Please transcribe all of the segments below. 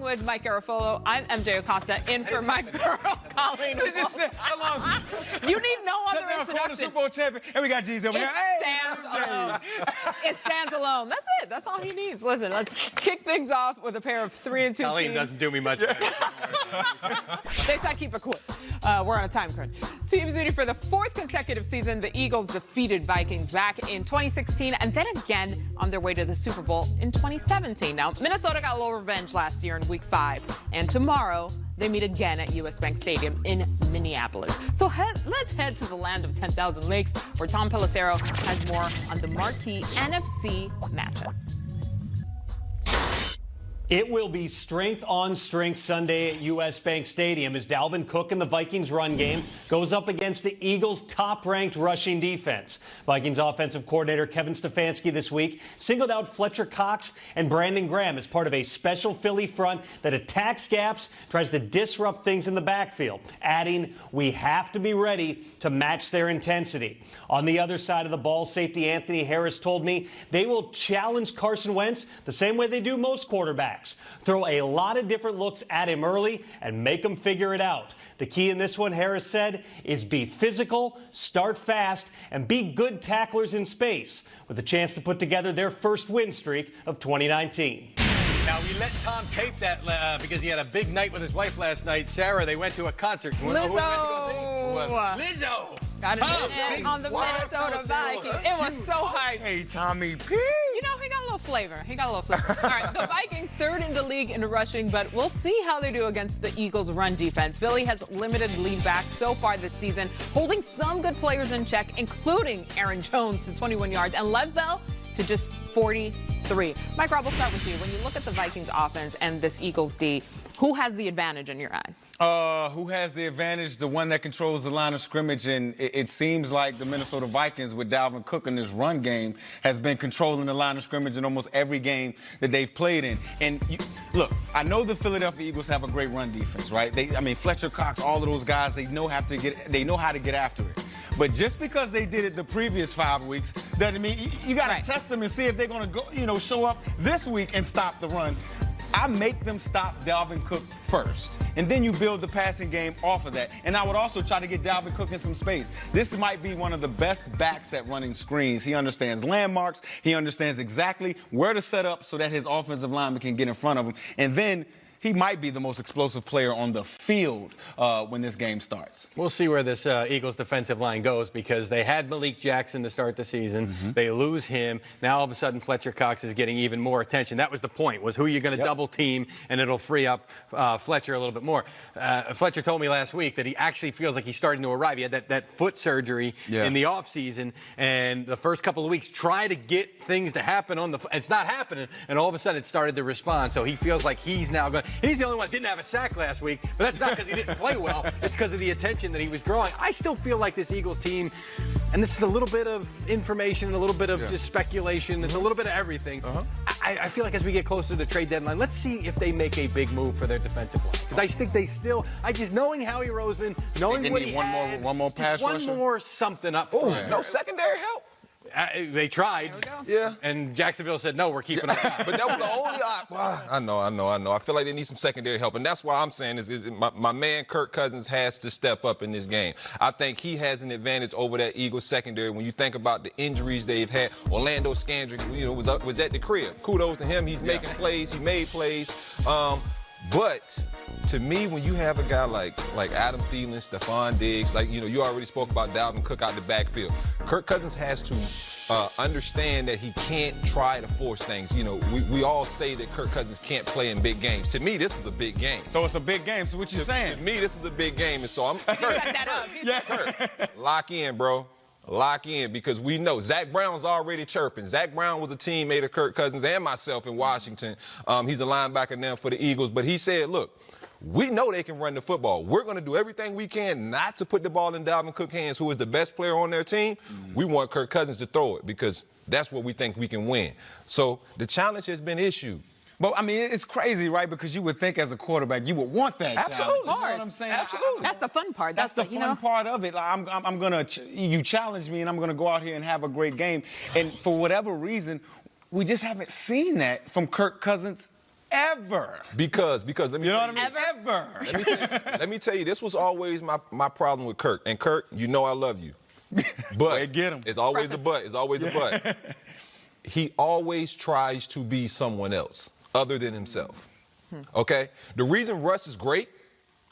Along with Mike Garofolo, I'm MJ Acosta, in for my girl, Colleen. You need no other introduction. Super Bowl champion, and we got G's over It here. Hey, stands alone. It stands alone. That's it. That's all he needs. Listen, let's kick things off with a pair of 3-2 Colleen teams. doesn't do me much better. They said keep it quick. We're on a time crunch. Teams rooting for the fourth consecutive season, the Eagles defeated Vikings back in 2016 and then again on their way to the Super Bowl in 2017. Now, Minnesota got a little revenge last year in Week 5, and tomorrow they meet again at US Bank Stadium in Minneapolis. So let's head to the land of 10,000 lakes, where Tom Pelissero has more on the marquee NFC matchup. It will be strength on strength Sunday at US Bank Stadium as Dalvin Cook in the Vikings run game goes up against the Eagles' top-ranked rushing defense. Vikings offensive coordinator Kevin Stefanski this week singled out Fletcher Cox and Brandon Graham as part of a special Philly front that attacks gaps, tries to disrupt things in the backfield, adding, "We have to be ready to match their intensity." On the other side of the ball, safety Anthony Harris told me they will challenge Carson Wentz the same way they do most quarterbacks. Throw a lot of different looks at him early and make him figure it out. The key in this one, Harris said, is be physical, start fast, and be good tacklers in space, with a chance to put together their first win streak of 2019. Now, we let Tom tape that because he had a big night with his wife last night. Sarah, they went to a concert. Lizzo! Got it on the Minnesota Vikings. It was so hype. Hey, Tommy P. You know, he got a little flavor. All right, the Vikings third in the league in rushing, but we'll see how they do against the Eagles' run defense. Philly has limited lead back so far this season, holding some good players in check, including Aaron Jones to 21 yards and Lev Bell to just 43. Mike Robb, we'll start with you. When you look at the Vikings offense and this Eagles D, who has the advantage in your eyes? Who has the advantage? The one that controls the line of scrimmage, and it seems like the Minnesota Vikings with Dalvin Cook in this run game has been controlling the line of scrimmage in almost every game that they've played in. And look, I know the Philadelphia Eagles have a great run defense, right? Fletcher Cox, all of those guys, they know how to get after it. But just because they did it the previous 5 weeks doesn't mean you got to test them and see if they're going to show up this week and stop the run. I make them stop Dalvin Cook first, and then you build the passing game off of that. And I would also try to get Dalvin Cook in some space. This might be one of the best backs at running screens. He understands landmarks. He understands exactly where to set up so that his offensive lineman can get in front of him. And then he might be the most explosive player on the field when this game starts. We'll see where this Eagles defensive line goes, because they had Malik Jackson to start the season. Mm-hmm. They lose him. Now all of a sudden Fletcher Cox is getting even more attention. That was the point, was who you're going to double team, and it'll free up Fletcher a little bit more. Fletcher told me last week that he actually feels like he's starting to arrive. He had that foot surgery in the offseason, and the first couple of weeks try to get things to happen it's not happening, and all of a sudden it started to respond. So he feels like he's now going. He's the only one that didn't have a sack last week, but that's not because he didn't play well. It's because of the attention that he was drawing. I still feel like this Eagles team, and this is a little bit of information, a little bit of just speculation, it's a little bit of everything. I feel like as we get closer to the trade deadline, let's see if they make a big move for their defensive line. Because I think they still, just knowing Howie Roseman, knowing what he had, one more pass rusher? One more something up. No secondary help. They tried. Yeah. And Jacksonville said, no, we're keeping them. But that was the only I know. I feel like they need some secondary help. And that's why I'm saying is my man Kirk Cousins has to step up in this game. I think he has an advantage over that Eagles secondary. When you think about the injuries they've had, Orlando Scandrick, was at the crib. Kudos to him. He's making plays. He made plays. But to me, when you have a guy like Adam Thielen, Stephon Diggs, you already spoke about Dalvin Cook out the backfield. Kirk Cousins has to understand that he can't try to force things. We all say that Kirk Cousins can't play in big games. To me, this is a big game. So it's a big game. So what you saying? To me, this is a big game, and so I'm Cut that up. Kirk, lock in, bro. Lock in, because we know Zach Brown's already chirping. Zach Brown was a teammate of Kirk Cousins and myself in Washington. He's a linebacker now for the Eagles, but he said, look, we know they can run the football. We're going to do everything we can not to put the ball in Dalvin Cook's hands, who is the best player on their team. We want Kirk Cousins to throw it because that's what we think we can win. So the challenge has been issued. But, it's crazy, right? Because you would think as a quarterback, you would want that Absolutely. challenge. You know what I'm saying? Absolutely. That's the fun part. That's the fun part of it. I'm going to, you challenge me, and I'm going to go out here and have a great game. And for whatever reason, we just haven't seen that from Kirk Cousins Ever. Because let me You know tell what I mean? Ever. Let me tell you, this was always my problem with Kirk. And Kirk, you know I love you. But Hey, get him. it's always a but. It's always a but. He always tries to be someone else other than himself. Okay? The reason Russ is great,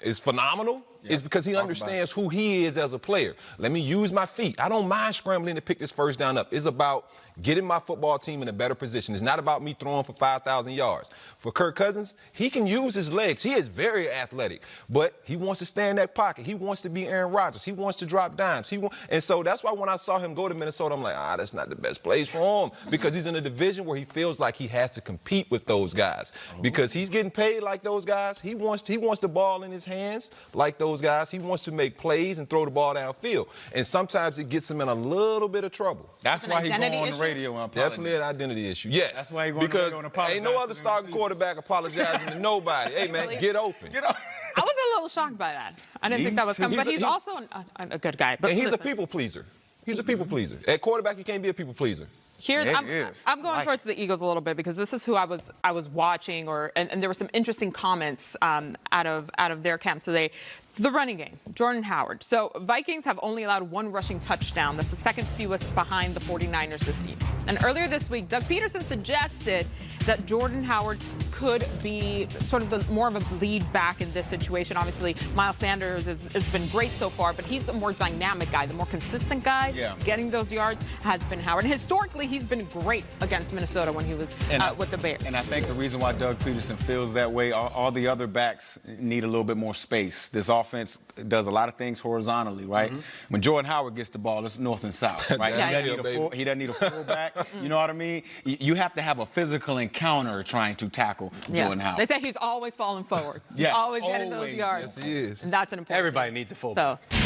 is phenomenal, is because he understands who he is as a player. Let me use my feet. I don't mind scrambling to pick this first down up. It's about getting my football team in a better position. It's not about me throwing for 5,000 yards. For Kirk Cousins, he can use his legs. He is very athletic, but he wants to stay in that pocket. He wants to be Aaron Rodgers. He wants to drop dimes. And so that's why when I saw him go to Minnesota, I'm like, that's not the best place for him, because he's in a division where he feels like he has to compete with those guys because he's getting paid like those guys. He wants the ball in his hands like those guys. He wants to make plays and throw the ball downfield. And sometimes it gets him in a little bit of trouble. That's why he go on the radio and apologize. Definitely an identity issue. Yes. That's why he going on the radio and apologize. Ain't no other starting quarterback apologizing to nobody. Hey, man, get open. Get up. I was a little shocked by that. I didn't think that was coming, but he's also a good guy. But And he's listen. a people pleaser. He's a people pleaser. At quarterback, you can't be a people pleaser. I'm going towards the Eagles a little bit because this is who I was watching, and there were some interesting comments out of their camp today. The running game, Jordan Howard. So Vikings have only allowed one rushing touchdown. That's the second fewest behind the 49ers this season. And earlier this week, Doug Peterson suggested that Jordan Howard could be sort of more of a lead back in this situation. Obviously, Miles Sanders has been great so far, but he's the more dynamic guy, the more consistent guy. Yeah. Getting those yards has been Howard. And historically, he's been great against Minnesota when he was with the Bears. And I think the reason why Doug Peterson feels that way, all the other backs need a little bit more space. This offense does a lot of things horizontally, right? When Jordan Howard gets the ball, it's north and south, right? He doesn't need a fullback. You know what I mean? You have to have a physical encounter trying to tackle Jordan Howard. They say he's always falling forward. Yes, He's always getting those always. yards. Yes, he is. And that's an important Everybody thing. needs a fullback. So.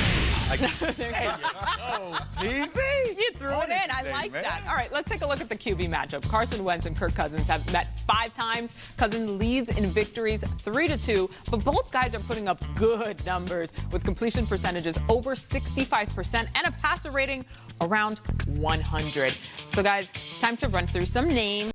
Jeezy. You threw it in. I like that. All right, let's take a look at the QB matchup. Carson Wentz and Kirk Cousins have met 5 times. Cousins leads in victories 3-2, but both guys are putting up good numbers with completion percentages over 65% and a passer rating around 100. So, guys, it's time to run through some names.